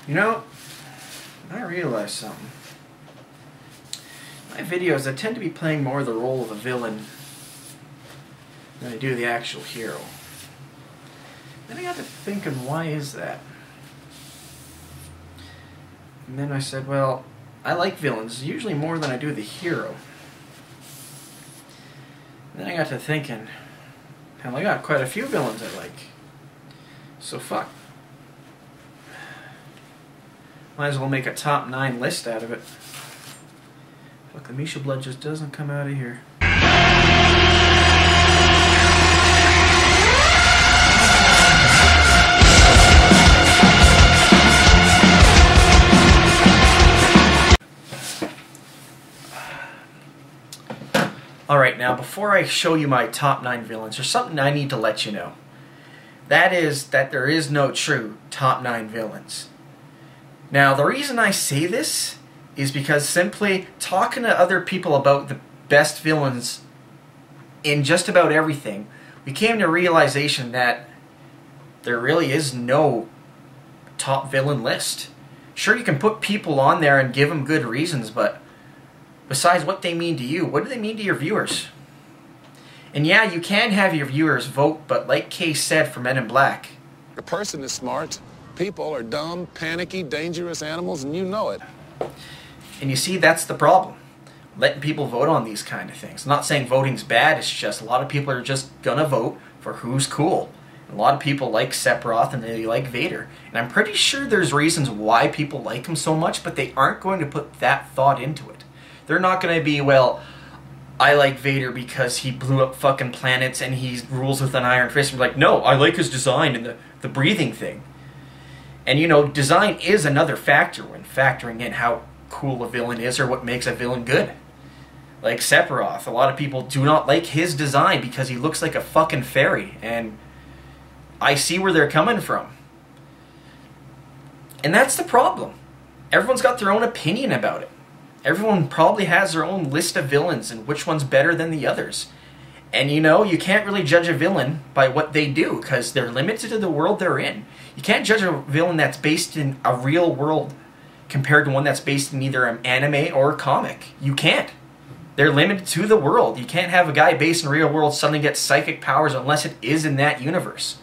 You know, I realized something. My videos, I tend to be playing more the role of a villain than I do the actual hero. Then I got to thinking, why is that? And then I said, well, I like villains usually more than I do the hero. And then I got to thinking, hell, I got quite a few villains I like. So fuck. Might as well make a top 9 list out of it. Fuck, the Misha blood just doesn't come out of here. Alright, now before I show you my top 9 villains, there's something I need to let you know. That is that there is no true top 9 villains. Now, the reason I say this is because simply talking to other people about the best villains in just about everything, we came to a realization that there really is no top villain list. Sure, you can put people on there and give them good reasons, but besides what they mean to you, what do they mean to your viewers? And yeah, you can have your viewers vote, but like Kay said for Men in Black, a person is smart. People are dumb, panicky, dangerous animals, and you know it. And you see, that's the problem. Letting people vote on these kind of things. I'm not saying voting's bad, it's just a lot of people are just gonna vote for who's cool. A lot of people like Sephiroth and they like Vader. And I'm pretty sure there's reasons why people like him so much, but they aren't going to put that thought into it. They're not going to be, well, I like Vader because he blew up fucking planets and he rules with an iron fist. And like, no, I like his design and the breathing thing. And you know, design is another factor when factoring in how cool a villain is or what makes a villain good. Like Sephiroth, a lot of people do not like his design because he looks like a fucking fairy, and I see where they're coming from. And that's the problem. Everyone's got their own opinion about it. Everyone probably has their own list of villains and which one's better than the others. And you know, you can't really judge a villain by what they do because they're limited to the world they're in. You can't judge a villain that's based in a real world compared to one that's based in either an anime or a comic. You can't. They're limited to the world. You can't have a guy based in the real world suddenly get psychic powers unless it is in that universe.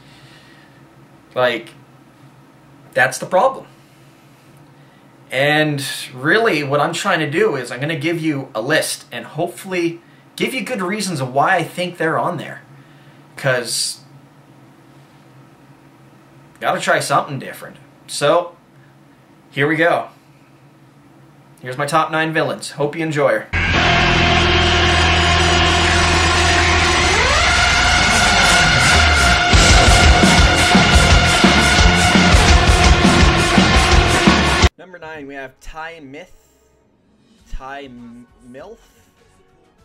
Like, that's the problem. And really, what I'm trying to do is I'm going to give you a list and hopefully give you good reasons of why I think they're on there. Because gotta try something different. So, here we go. Here's my top 9 villains. Hope you enjoy her. Number 9, we have Ty Milf.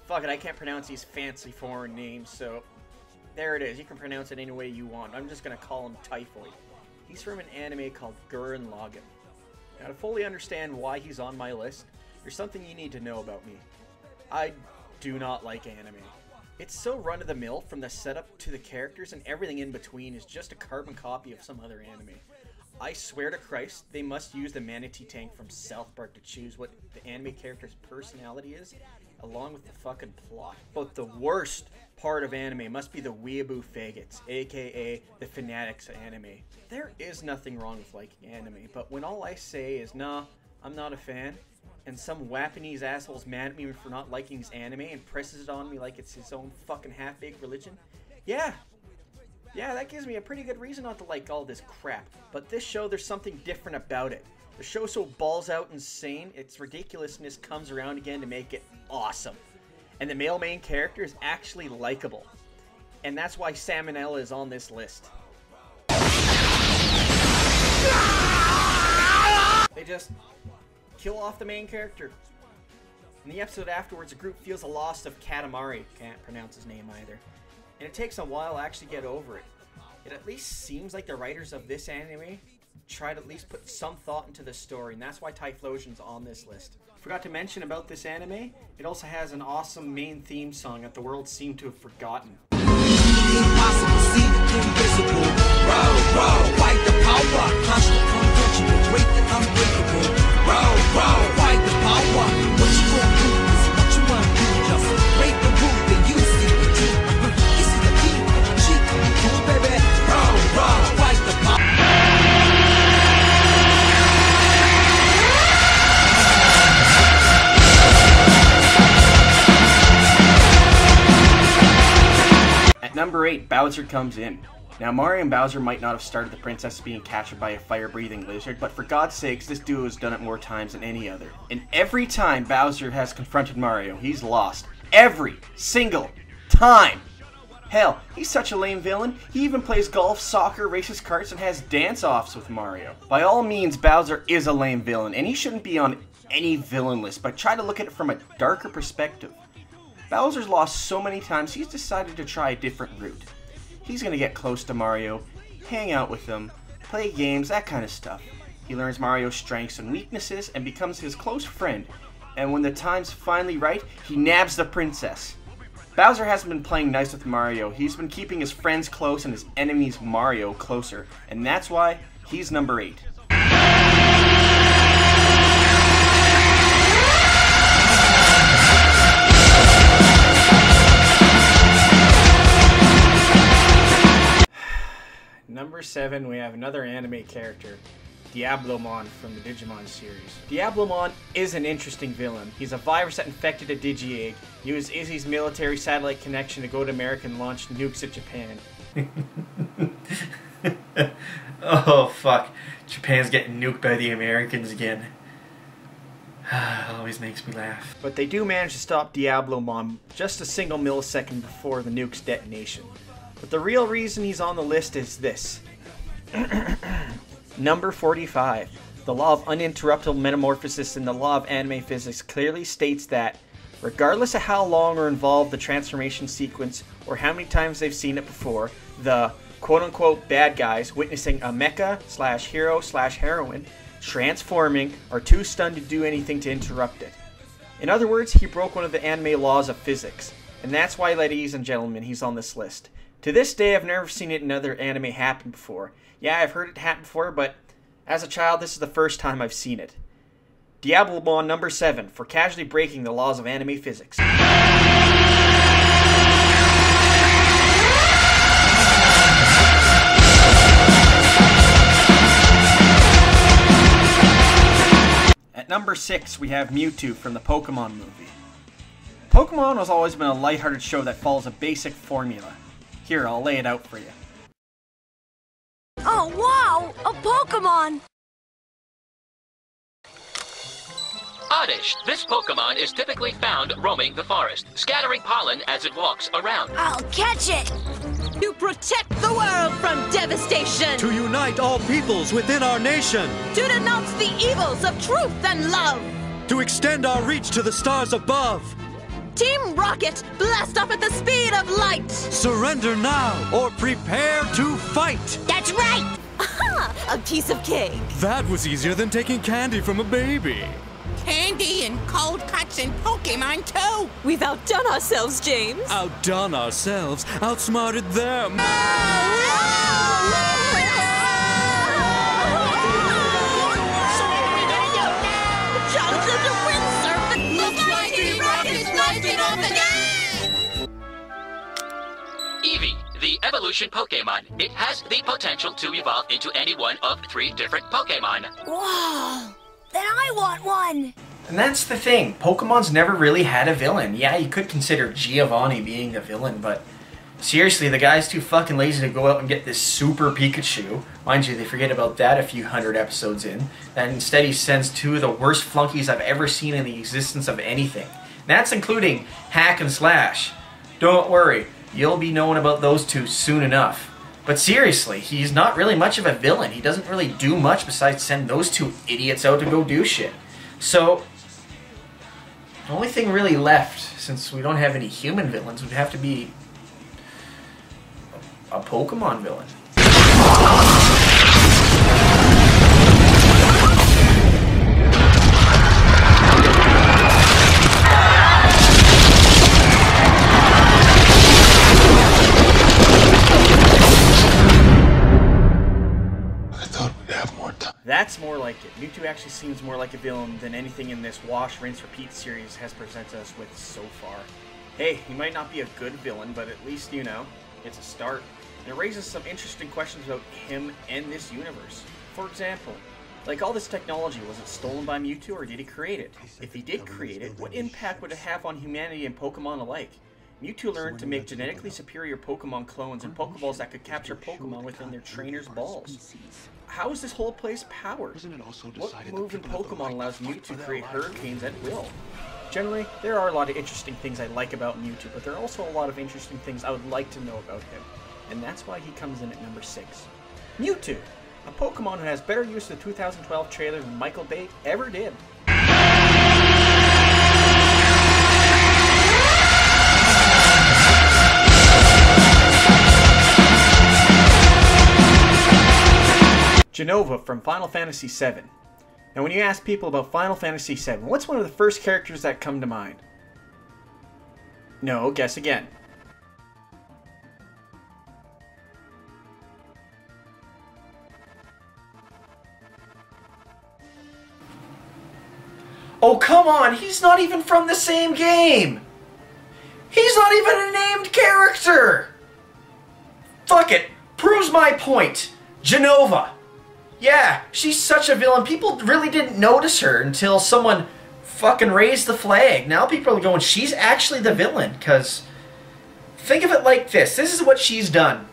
Fuck it, I can't pronounce these fancy foreign names, so there it is. You can pronounce it any way you want. I'm just gonna call him Typhoid. He's from an anime called Gurren Lagann. Now, to fully understand why he's on my list, there's something you need to know about me. I do not like anime. It's so run-of-the-mill from the setup to the characters, and everything in between is just a carbon copy of some other anime. I swear to Christ, they must use the manatee tank from South Park to choose what the anime character's personality is, along with the fucking plot. But the worst part of anime must be the weeaboo faggots, aka the fanatics of anime. There is nothing wrong with liking anime, but when all I say is, nah, I'm not a fan, and some Japanese asshole's mad at me for not liking his anime and presses it on me like it's his own fucking half-baked religion, yeah, that gives me a pretty good reason not to like all this crap. But this show, there's something different about it. The show's so balls out insane, its ridiculousness comes around again to make it awesome. And the male main character is actually likable. And that's why Salmonella is on this list. They just kill off the main character. In the episode afterwards, the group feels the loss of Katamari. Can't pronounce his name either. And it takes a while to actually get over it. It at least seems like the writers of this anime tried to at least put some thought into the story, and that's why Typhlosion's on this list. Forgot to mention about this anime, it also has an awesome main theme song that the world seemed to have forgotten. Impossible, see, invisible. Row, row, fight the power, constant conventional, break the 8, Bowser comes in. Now, Mario and Bowser might not have started the princess being captured by a fire-breathing lizard, but for God's sakes, this duo has done it more times than any other. And every time Bowser has confronted Mario, he's lost. Every single time! Hell, he's such a lame villain, he even plays golf, soccer, races karts, and has dance-offs with Mario. By all means, Bowser is a lame villain, and he shouldn't be on any villain list, but try to look at it from a darker perspective. Bowser's lost so many times, he's decided to try a different route. He's gonna get close to Mario, hang out with him, play games, that kind of stuff. He learns Mario's strengths and weaknesses and becomes his close friend, and when the time's finally right, he nabs the princess. Bowser hasn't been playing nice with Mario, he's been keeping his friends close and his enemies Mario closer, and that's why he's number 8. Number 7, we have another anime character, Diablomon from the Digimon series. Diablomon is an interesting villain. He's a virus that infected a Digi-Egg, used Izzy's military satellite connection to go to America and launch nukes at Japan. Oh fuck, Japan's getting nuked by the Americans again. Always makes me laugh. But they do manage to stop Diablomon just a single millisecond before the nuke's detonation. But the real reason he's on the list is this. Number 45. The law of uninterruptible metamorphosis in the law of anime physics clearly states that, regardless of how long or involved the transformation sequence or how many times they've seen it before, the quote-unquote bad guys witnessing a mecha/hero/heroine transforming are too stunned to do anything to interrupt it. In other words, he broke one of the anime laws of physics, and that's why, ladies and gentlemen, he's on this list. To this day, I've never seen it in other anime happen before. Yeah, I've heard it happen before, but as a child, this is the first time I've seen it. Diablomon number 7, for casually breaking the laws of anime physics. At number 6, we have Mewtwo from the Pokemon movie. Pokemon has always been a lighthearted show that follows a basic formula. Here, I'll lay it out for you. Oh, wow! A Pokemon! Oddish, this Pokemon is typically found roaming the forest, scattering pollen as it walks around. I'll catch it! To protect the world from devastation! To unite all peoples within our nation! To denounce the evils of truth and love! To extend our reach to the stars above! Team Rocket, blast off at the speed of light! Surrender now, or prepare to fight! That's right! Aha! A piece of cake! That was easier than taking candy from a baby! Candy and cold cuts and Pokemon too. We've outdone ourselves, James! Outdone ourselves, outsmarted them! Eevee, the evolution Pokemon. It has the potential to evolve into any one of 3 different Pokemon. Whoa! Then I want one! And that's the thing, Pokemon's never really had a villain. Yeah, you could consider Giovanni being the villain, but seriously, the guy's too fucking lazy to go out and get this super Pikachu. Mind you, they forget about that a few hundred episodes in. And instead he sends 2 of the worst flunkies I've ever seen in the existence of anything. And that's including Hack and Slash. Don't worry, you'll be knowing about those 2 soon enough. But seriously, he's not really much of a villain. He doesn't really do much besides send those 2 idiots out to go do shit. So, the only thing really left, since we don't have any human villains, would have to be a Pokemon villain. That's more like it. Mewtwo actually seems more like a villain than anything in this wash, rinse, repeat series has presented us with so far. Hey, he might not be a good villain, but at least, you know, it's a start. And it raises some interesting questions about him and this universe. For example, like all this technology, was it stolen by Mewtwo or did he create it? If he did create it, what impact would it have on humanity and Pokemon alike? Mewtwo learned to make genetically superior Pokemon clones and Pokeballs that could capture Pokemon within their trainer's balls. How is this whole place powered? What move in Pokemon allows Mewtwo to create hurricanes at will? Generally, there are a lot of interesting things I like about Mewtwo, but there are also a lot of interesting things I would like to know about him. And that's why he comes in at number 6. Mewtwo, a Pokemon who has better use of the 2012 trailer than Michael Bay ever did. Jenova from Final Fantasy VII. Now when you ask people about Final Fantasy VII, what's one of the first characters that come to mind? No, guess again. Oh, come on! He's not even from the same game! He's not even a named character! Fuck it! Proves my point! Jenova! Yeah, she's such a villain. People really didn't notice her until someone fucking raised the flag. Now people are going, she's actually the villain, because think of it like this. This is what she's done.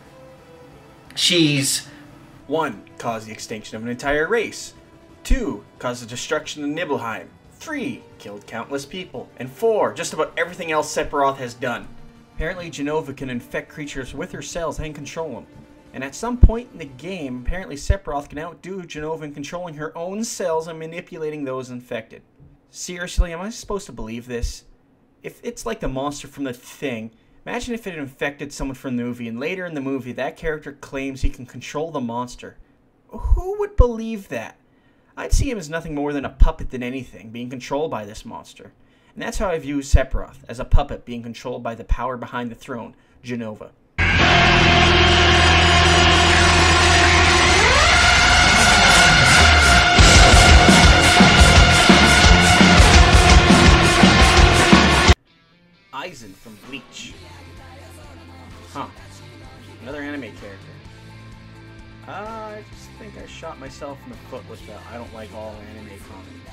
She's 1. Caused the extinction of an entire race. 2. Caused the destruction of Nibelheim. 3. Killed countless people. And 4. Just about everything else Sephiroth has done. Apparently Jenova can infect creatures with her cells and control them. And at some point in the game, apparently Sephiroth can outdo Jenova in controlling her own cells and manipulating those infected. Seriously, am I supposed to believe this? If it's like the monster from The Thing, imagine if it infected someone from the movie, and later in the movie that character claims he can control the monster. Who would believe that? I'd see him as nothing more than a puppet than anything, being controlled by this monster. And that's how I view Sephiroth, as a puppet being controlled by the power behind the throne, Jenova. Aizen from Bleach. Huh. Another anime character. I just think I shot myself in the foot with the I don't like all anime comment.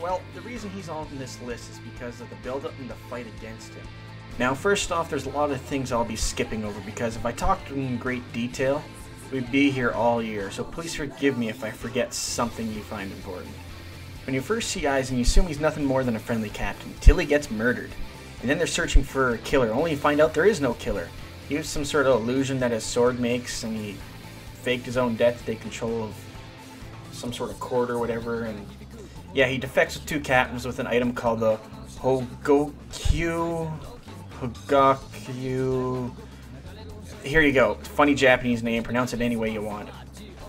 Well, the reason he's on this list is because of the build-up and the fight against him. Now, first off, there's a lot of things I'll be skipping over because if I talked in great detail, we'd be here all year, so please forgive me if I forget something you find important. When you first see Aizen, you assume he's nothing more than a friendly captain, till he gets murdered. And then they're searching for a killer, only to find out there is no killer. He used some sort of illusion that his sword makes, and he faked his own death to take control of some sort of court or whatever, and yeah, he defects with 2 captains with an item called the Hogokyu. Here you go. Funny Japanese name, pronounce it any way you want.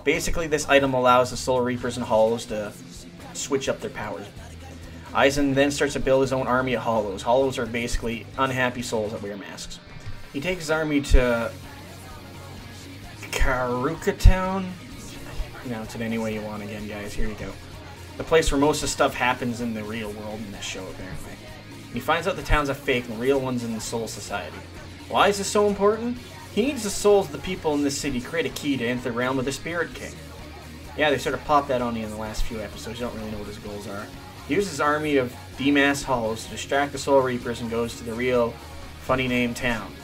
Basically, this item allows the Soul Reapers and Hollows to switch up their powers. Aizen then starts to build his own army of Hollows. Hollows are basically unhappy souls that wear masks. He takes his army to Karuka Town. Pronounce it any way you want again, guys. Here you go. The place where most of the stuff happens in the real world in this show, apparently. And he finds out the town's a fake and the real one's in the Soul Society. Why is this so important? He needs the souls of the people in this city to create a key to enter the realm of the Spirit King. Yeah, they sort of popped that on you in the last few episodes. You don't really know what his goals are. He uses his army of D-Mass Hollows to distract the Soul Reapers and goes to the real, funny name town.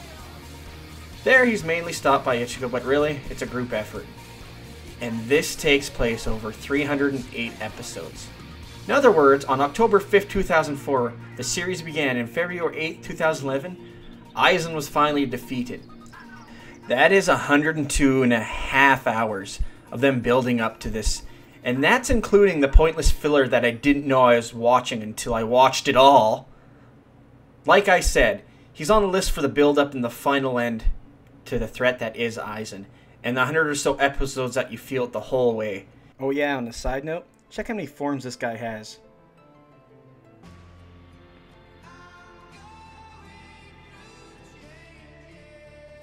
There he's mainly stopped by Ichigo, but really, it's a group effort. And this takes place over 308 episodes. In other words, on October 5th, 2004, the series began, and February 8th, 2011, Aizen was finally defeated. That is 102.5 hours of them building up to this. And that's including the pointless filler that I didn't know I was watching until I watched it all. Like I said, he's on the list for the build-up and the final end to the threat that is Aizen, and the 100 or so episodes that you feel it the whole way. Oh yeah, on a side note, check how many forms this guy has.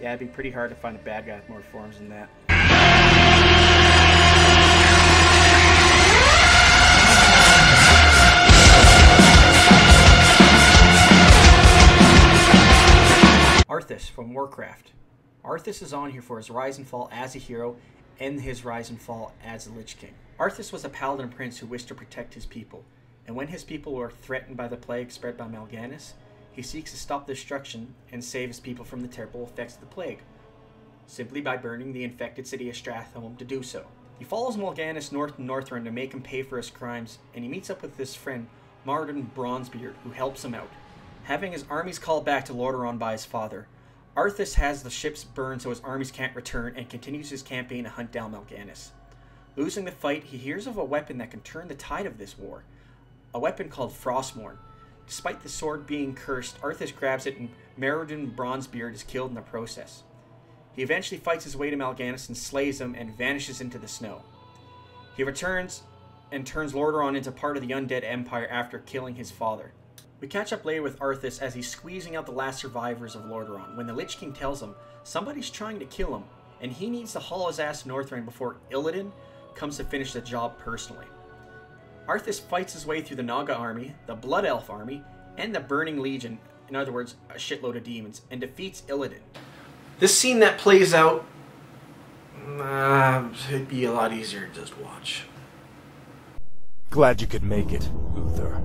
Yeah, it'd be pretty hard to find a bad guy with more forms than that. Arthas from Warcraft. Arthas is on here for his rise and fall as a hero and his rise and fall as a Lich King. Arthas was a paladin prince who wished to protect his people, and when his people were threatened by the plague spread by Mal'Ganis, he seeks to stop the destruction and save his people from the terrible effects of the plague, simply by burning the infected city of Stratholme to do so. He follows Mal'Ganis north to Northrend to make him pay for his crimes, and he meets up with his friend Martin Bronzebeard, who helps him out. Having his armies called back to Lordaeron by his father, Arthas has the ships burned so his armies can't return and continues his campaign to hunt down Mal'Ganis. Losing the fight, he hears of a weapon that can turn the tide of this war, a weapon called Frostmourne. Despite the sword being cursed, Arthas grabs it and Meriden Bronzebeard is killed in the process. He eventually fights his way to Mal'Ganis and slays him and vanishes into the snow. He returns and turns Lordaeron into part of the Undead Empire after killing his father. We catch up later with Arthas as he's squeezing out the last survivors of Lordaeron when the Lich King tells him somebody's trying to kill him and he needs to haul his ass to Northrend before Illidan comes to finish the job personally. Arthas fights his way through the Naga army, the Blood Elf army, and the Burning Legion, in other words, a shitload of demons, and defeats Illidan. This scene that plays out, it'd be a lot easier to just watch. Glad you could make it, Uther.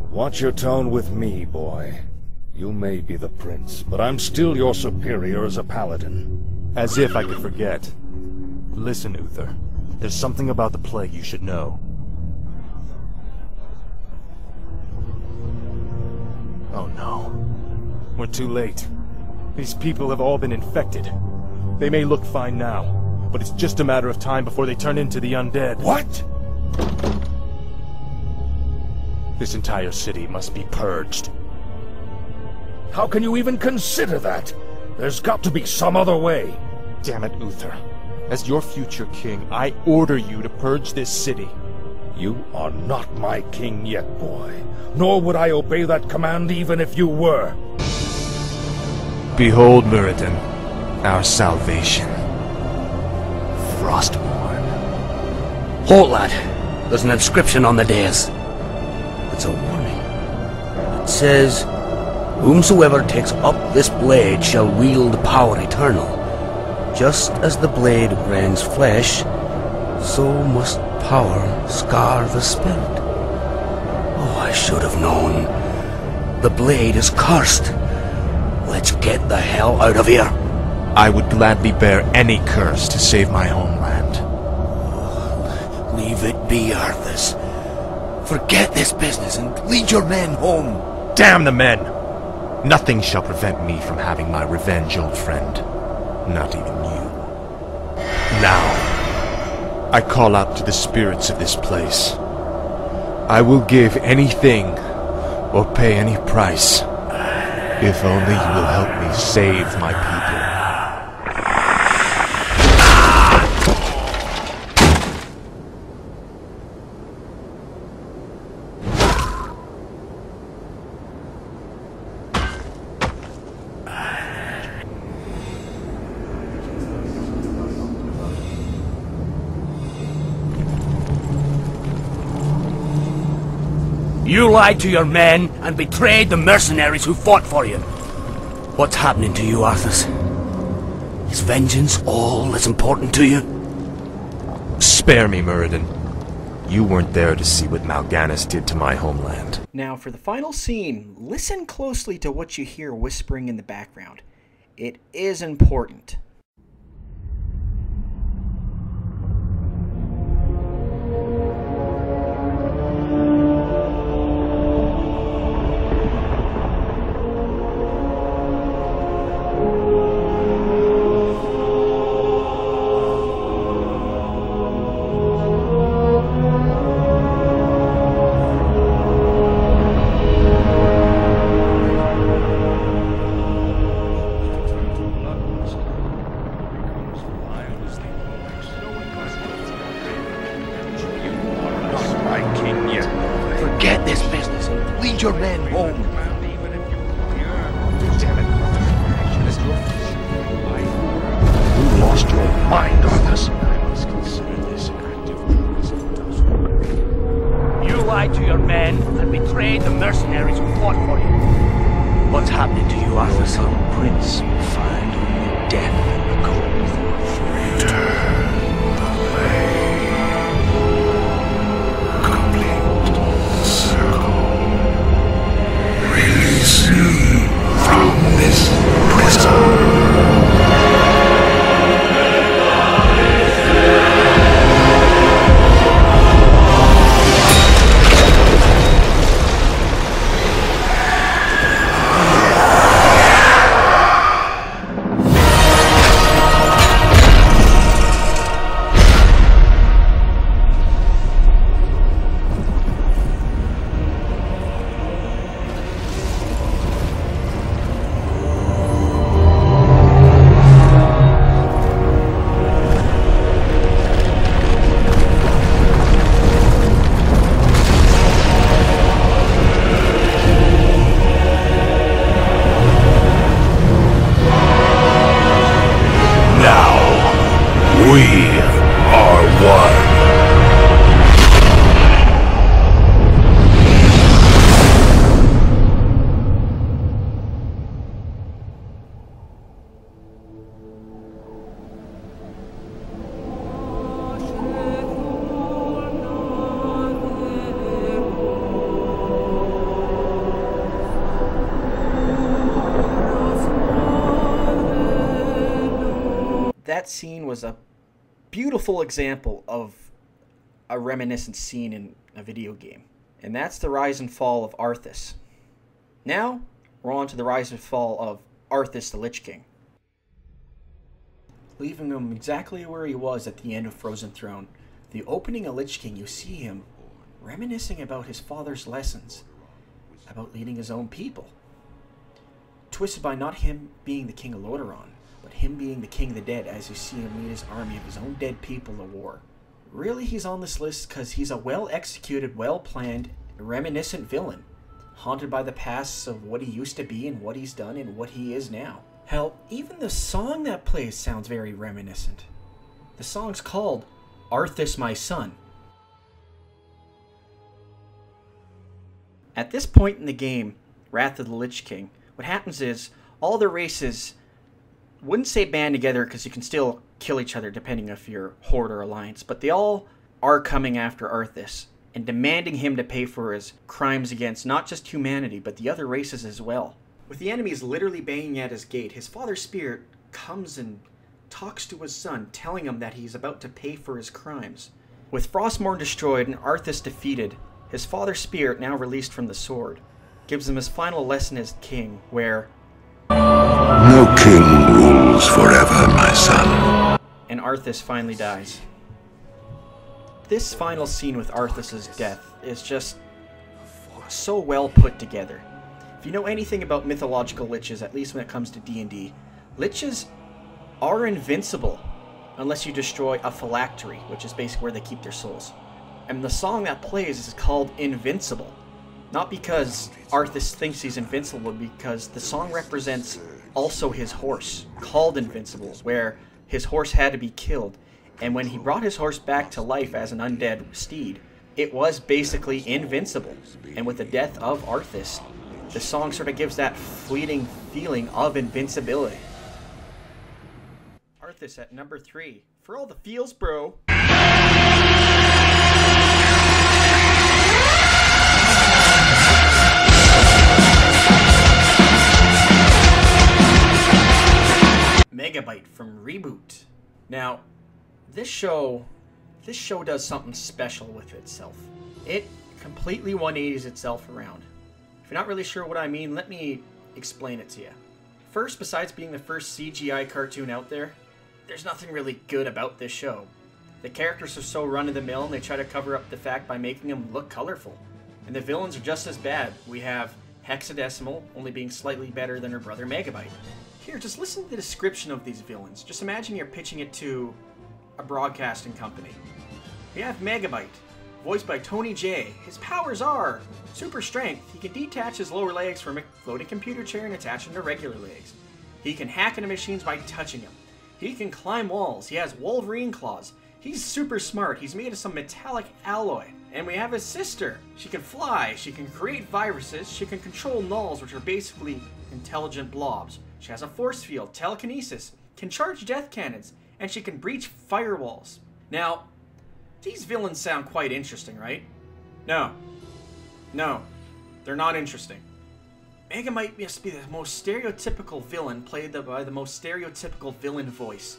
Watch your tone with me, boy. You may be the prince, but I'm still your superior as a paladin. As if I could forget. Listen, Uther. There's something about the plague you should know. Oh no. We're too late. These people have all been infected. They may look fine now, but it's just a matter of time before they turn into the undead. What? This entire city must be purged. How can you even consider that? There's got to be some other way. Damn it, Uther. As your future king, I order you to purge this city. You are not my king yet, boy. Nor would I obey that command even if you were. Behold, Meriden, our salvation. Frostmourne. Halt, lad. There's an inscription on the dais. It's a warning. It says, "Whomsoever takes up this blade shall wield power eternal. Just as the blade rends flesh, so must power scar the spirit." Oh, I should have known. The blade is cursed. Let's get the hell out of here. I would gladly bear any curse to save my homeland. Leave it be, Arthas. Forget this business and lead your men home. Damn the men! Nothing shall prevent me from having my revenge, old friend. Not even you. Now, I call out to the spirits of this place. I will give anything or pay any price if only you will help me save my people. You lied to your men and betrayed the mercenaries who fought for you. What's happening to you, Arthas? Is vengeance all that's important to you? Spare me, Meriden. You weren't there to see what Mal'Ganis did to my homeland. Now, for the final scene, listen closely to what you hear whispering in the background. It is important. Forget this business and lead your men home. You lost your mind, Arthas. You lied to your men and betrayed the mercenaries who fought for you. What's happening to you, Arthas? Some prince will find only death in the cold for Release me. We are one. That scene was a beautiful example of a reminiscent scene in a video game. And that's the rise and fall of Arthas. Now, we're on to the rise and fall of Arthas the Lich King. Leaving him exactly where he was at the end of Frozen Throne. The opening of Lich King, you see him reminiscing about his father's lessons, about leading his own people. Twisted by not him being the king of Lordaeron, but him being the king of the dead as you see him lead his army of his own dead people to war. Really, he's on this list because he's a well-executed, well-planned, reminiscent villain, haunted by the pasts of what he used to be and what he's done and what he is now. Hell, even the song that plays sounds very reminiscent. The song's called Arthas My Son. At this point in the game, Wrath of the Lich King, what happens is all the races wouldn't say band together because you can still kill each other depending if you're Horde or Alliance, but they all are coming after Arthas and demanding him to pay for his crimes against not just humanity but the other races as well. With the enemies literally banging at his gate, his father's spirit comes and talks to his son, telling him that he's about to pay for his crimes. With Frostmourne destroyed and Arthas defeated, his father's spirit, now released from the sword, gives him his final lesson as king, where no king rules forever, my son. And Arthas finally dies. This final scene with Arthas' death is just so well put together. If you know anything about mythological liches, at least when it comes to D&D, liches are invincible unless you destroy a phylactery, which is basically where they keep their souls. And the song that plays is called Invincible. Not because Arthas thinks he's invincible, but because the song represents also his horse, called Invincible, where his horse had to be killed. And when he brought his horse back to life as an undead steed, it was basically invincible. And with the death of Arthas, the song sort of gives that fleeting feeling of invincibility. Arthas at number 3. For all the feels, bro. Megabyte from Reboot. Now, this show does something special with itself. It completely 180s itself around. If you're not really sure what I mean, let me explain it to you. First, besides being the first CGI cartoon out there, there's nothing really good about this show. The characters are so run-of-the-mill and they try to cover up the fact by making them look colorful. And the villains are just as bad. We have Hexadecimal only being slightly better than her brother Megabyte. Here, just listen to the description of these villains. Just imagine you're pitching it to a broadcasting company. We have Megabyte, voiced by Tony J. His powers are super strength. He can detach his lower legs from a floating computer chair and attach them to regular legs. He can hack into machines by touching them. He can climb walls. He has Wolverine claws. He's super smart. He's made of some metallic alloy. And we have his sister. She can fly. She can create viruses. She can control nulls, which are basically intelligent blobs. She has a force field, telekinesis, can charge death cannons, and she can breach firewalls. Now, these villains sound quite interesting, right? No, they're not interesting. Megabyte must be the most stereotypical villain played by the most stereotypical villain voice.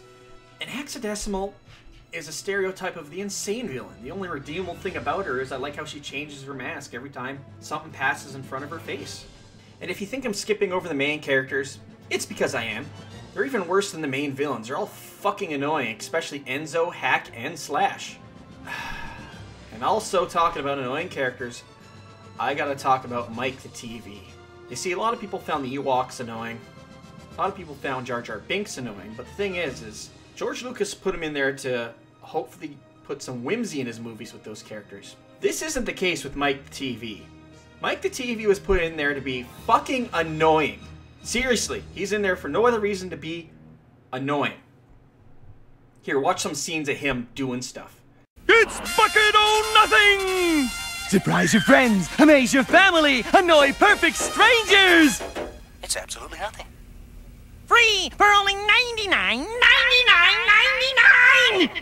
And Hexadecimal is a stereotype of the insane villain. The only redeemable thing about her is I like how she changes her mask every time something passes in front of her face. And if you think I'm skipping over the main characters, it's because I am. They're even worse than the main villains. They're all fucking annoying, especially Enzo, Hack, and Slash. And also talking about annoying characters, I gotta talk about Mike the TV. You see, a lot of people found the Ewoks annoying. A lot of people found Jar Jar Binks annoying, but the thing is George Lucas put him in there to hopefully put some whimsy in his movies with those characters. This isn't the case with Mike the TV. Mike the TV was put in there to be fucking annoying. Seriously, he's in there for no other reason to be annoying. Here, watch some scenes of him doing stuff. It's Bucket O' Nothing! Surprise your friends, amaze your family, annoy perfect strangers! It's absolutely nothing. Free for only 99.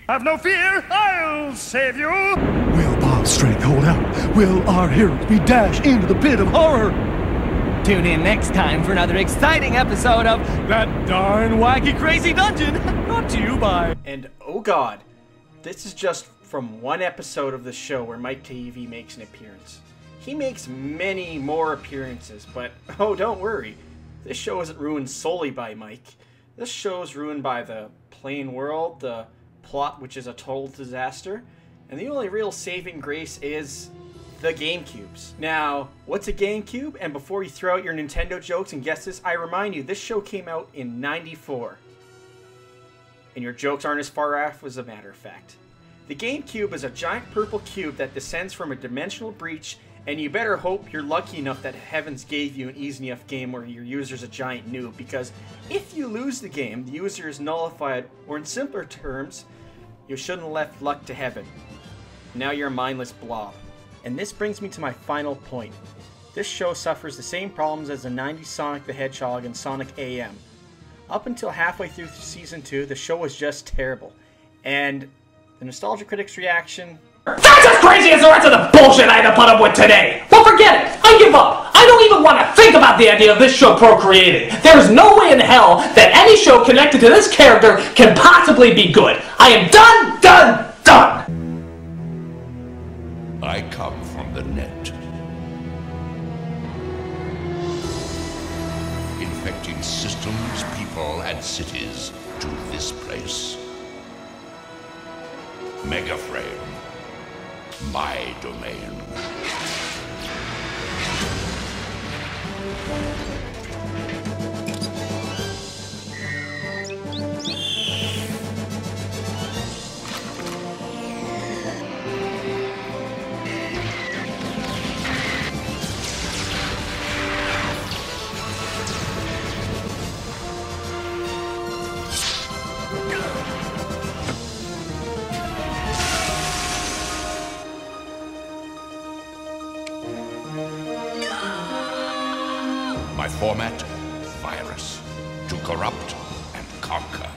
Have no fear, I'll save you! Will Bob's strength hold out? Will our heroes be dashed into the pit of horror? Tune in next time for another exciting episode of That Darn Wacky Crazy Dungeon, brought to you by... And oh god, this is just from one episode of the show where Mike TV makes an appearance. He makes many more appearances, but oh, don't worry. This show isn't ruined solely by Mike. This show is ruined by the plain world, the plot, which is a total disaster, and the only real saving grace is the GameCubes. Now, what's a GameCube? And before you throw out your Nintendo jokes and guesses, I remind you, this show came out in '94. And your jokes aren't as far off as a matter of fact. The GameCube is a giant purple cube that descends from a dimensional breach, and you better hope you're lucky enough that Heavens gave you an easy enough game where your user's a giant noob, because if you lose the game, the user is nullified, or in simpler terms, you shouldn't have left luck to heaven. Now you're a mindless blob. And this brings me to my final point. This show suffers the same problems as the 90s Sonic the Hedgehog and Sonic AM. Up until halfway through Season 2, the show was just terrible. And the Nostalgia Critics' reaction... That's as crazy as the rest of the bullshit I had to put up with today! Well, forget it! I give up! I don't even want to think about the idea of this show procreating! There's no way in hell that any show connected to this character can possibly be good! I am done! I come from the net. Infecting systems, people, and cities to this place. Megaframe. My domain. My format, virus. To corrupt and conquer.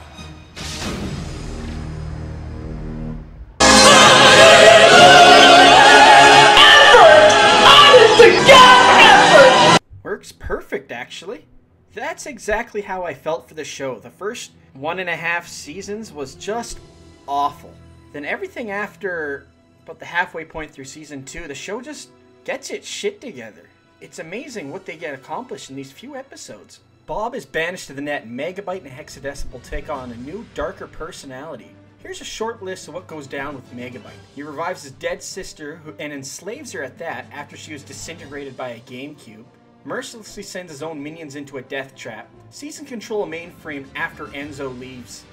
Works perfect, actually. That's exactly how I felt for the show. The first 1.5 seasons was just awful. Then everything after about the halfway point through Season 2, the show just gets its shit together. It's amazing what they get accomplished in these few episodes. Bob is banished to the net, and Megabyte and Hexadecimal take on a new, darker personality. Here's a short list of what goes down with Megabyte. He revives his dead sister, and enslaves her at that after she was disintegrated by a GameCube. Mercilessly sends his own minions into a death trap. Seizes control of Mainframe after Enzo leaves.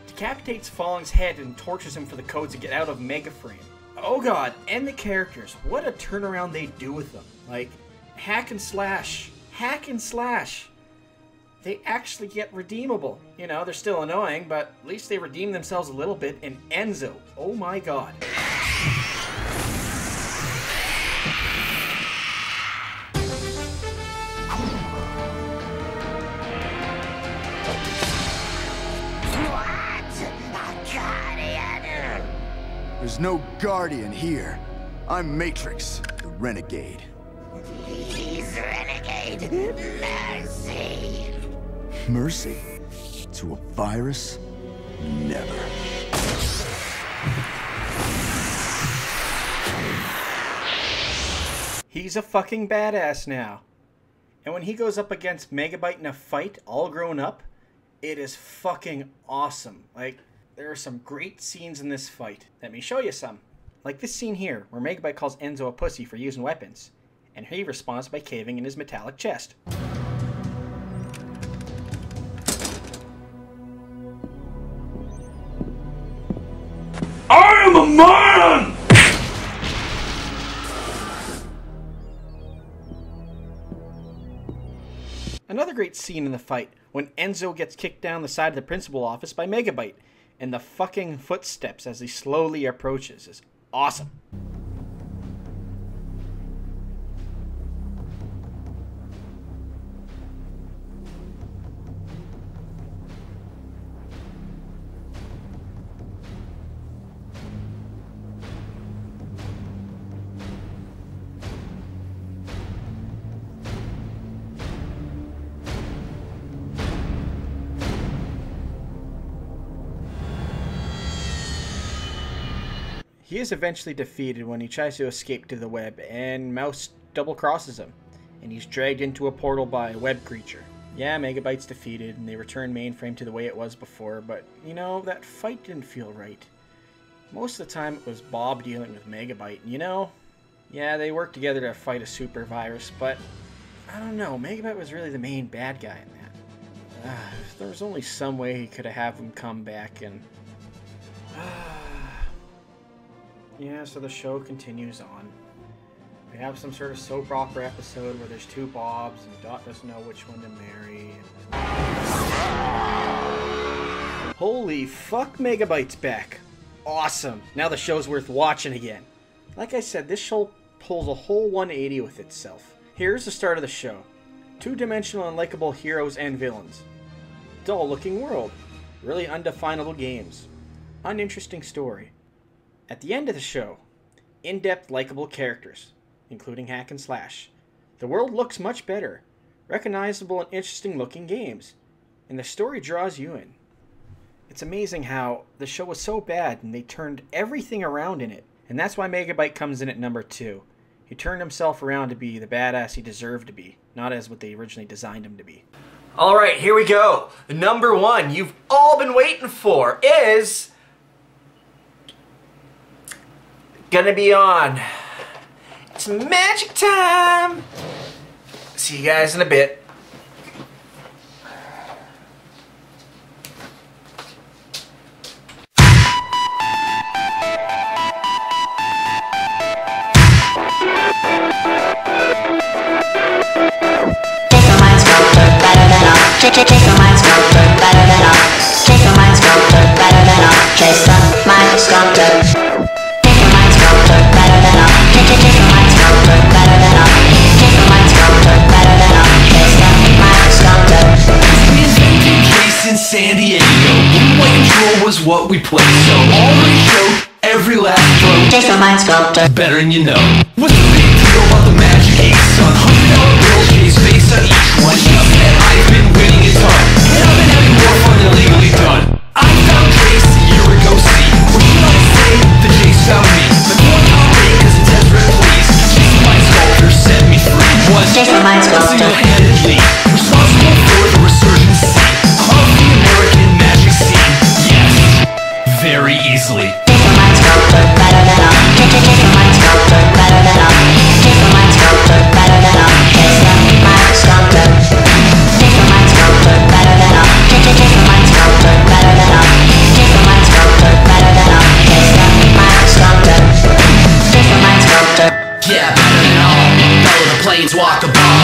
Decapitates Falling's head and tortures him for the codes to get out of Megaframe. Oh god, and the characters. What a turnaround they do with them. Like, hack and slash. Hack and slash. They actually get redeemable. You know, they're still annoying, but at least they redeem themselves a little bit. And Enzo, oh my god. There's no Guardian here. I'm Matrix, the Renegade. He's Renegade. Mercy. Mercy? To a virus? Never. He's a fucking badass now. And when he goes up against Megabyte in a fight, all grown up, it is fucking awesome. Like, there are some great scenes in this fight. Let me show you some. Like this scene here, where Megabyte calls Enzo a pussy for using weapons. And he responds by caving in his metallic chest. I am a man! Another great scene in the fight, when Enzo gets kicked down the side of the principal office by Megabyte. And the fucking footsteps as he slowly approaches is awesome. He is eventually defeated when he tries to escape to the web, and Mouse double-crosses him, and he's dragged into a portal by a web creature. Yeah, Megabyte's defeated, and they return Mainframe to the way it was before, but, you know, that fight didn't feel right. Most of the time it was Bob dealing with Megabyte, and you know, yeah, they worked together to fight a super virus, but, I don't know, Megabyte was really the main bad guy in that. If there was only some way he could have him come back and... Yeah, so the show continues on. We have some sort of soap opera episode where there's two Bobs and Dot doesn't know which one to marry. Holy fuck, Megabyte's back. Awesome. Now the show's worth watching again. Like I said, this show pulls a whole 180 with itself. Here's the start of the show. Two-dimensional and likable heroes and villains. Dull-looking world. Really undefinable games. Uninteresting story. At the end of the show, in-depth, likable characters, including hack and slash. The world looks much better, recognizable and interesting-looking games, and the story draws you in. It's amazing how the show was so bad and they turned everything around in it, and that's why Megabyte comes in at number 2. He turned himself around to be the badass he deserved to be, not as what they originally designed him to be. Alright, here we go. Number 1 you've all been waiting for is... gonna be on. It's magic time. See you guys in a bit. San Diego, Moonlight Control was what we played, so already showed every last throw. Jason Mind Sculptor, better than you know. What's the big deal about the magic ace on $100 bills, Jay's face on each one? Just that I've been winning a ton, and I've been having more fun than legally done. I found Jace a year ago, see, or should I say that Jace found me? But more comedy, cause it's desperate, please. Jason Mind Sculptor set me free. Was Jason Mind Sculptor single-handedly responsible for the resurgence of the American magic scene, yes, very easily. Jason Mind Sculptor, better than us. Jason Mind Sculptor, better than us. Jason Mind Sculptor, better than us. Jason Mind Sculptor. Jason Mind Sculptor, better than us. Jason Mind Sculptor, better than us. Jason Mind Sculptor, better than us. Jason Mind Sculptor. Jason Mind Sculptor. Yeah, better than all. Fellow the planes walk the ball.